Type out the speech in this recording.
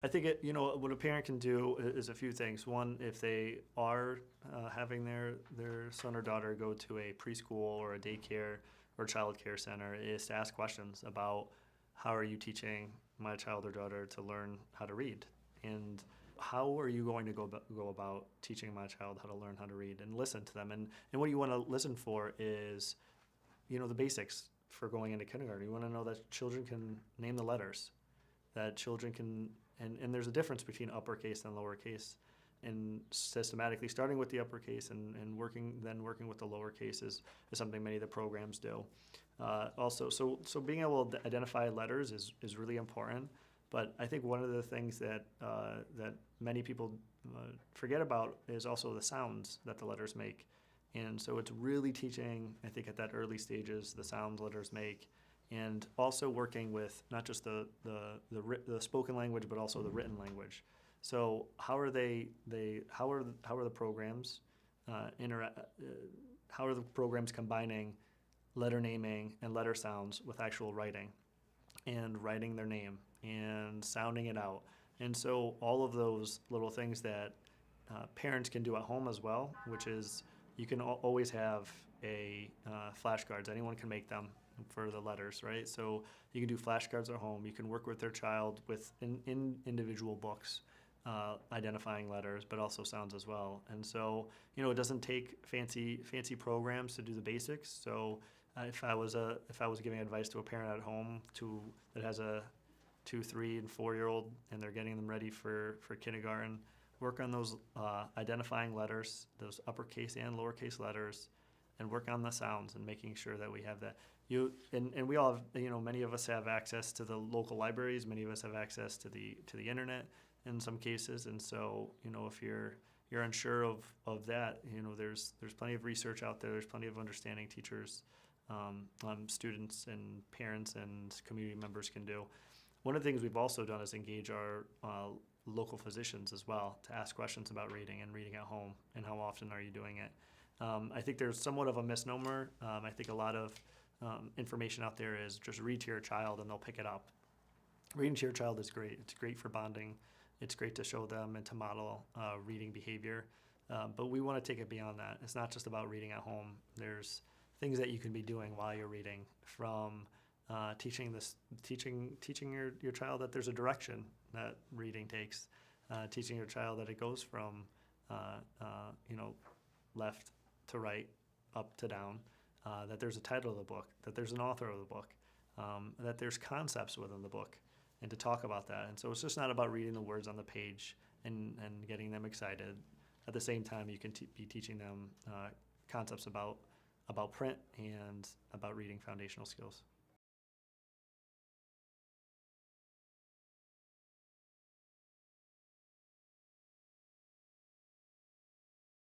I think what a parent can do is a few things. One, if they are having their son or daughter go to a preschool or a daycare or child care center, is to ask questions about how are you teaching my child or daughter to learn how to read, and how are you going to go about teaching my child how to learn how to read, and listen to them. And what you want to listen for is, the basics for going into kindergarten. You want to know that children can name the letters, that children can, and there's a difference between uppercase and lowercase, and systematically starting with the uppercase and working with the lowercase is something many of the programs do. Also, so being able to identify letters is really important. But I think one of the things that many people forget about is also the sounds that the letters make. And so it's really teaching, I think, at that early stages, the sounds letters make, and also working with not just the spoken language, but also the written language. So how are the programs how are the programs combining letter naming and letter sounds with actual writing, and writing their name and sounding it out? And so all of those little things that parents can do at home as well, which is you can always have a flashcards. Anyone can make them for the letters, right? So you can do flashcards at home. You can work with their child in individual books, identifying letters, but also sounds as well. And so, it doesn't take fancy programs to do the basics. So if I was giving advice to a parent at home that has a 2, 3, and 4-year-old, and they're getting them ready for kindergarten, work on those identifying letters, those uppercase and lowercase letters, and work on the sounds and making sure that we have that. And we all have, many of us have access to the local libraries. Many of us have access to the internet in some cases. And so, if you're unsure of that, there's plenty of research out there. There's plenty of understanding teachers, students and parents and community members can do. One of the things we've also done is engage our local physicians as well to ask questions about reading and reading at home, and how often are you doing it. I think there's somewhat of a misnomer. I think a lot of information out there is just read to your child and they'll pick it up. Reading to your child is great. It's great for bonding. It's great to show them and to model reading behavior. But we want to take it beyond that. It's not just about reading at home. There's things that you can be doing while you're reading, from teaching your child that there's a direction that reading takes, teaching your child that it goes from left to right, up to down, that there's a title of the book, that there's an author of the book, that there's concepts within the book, and to talk about that. And so it's just not about reading the words on the page and getting them excited. At the same time, you can be teaching them concepts about print and about reading foundational skills.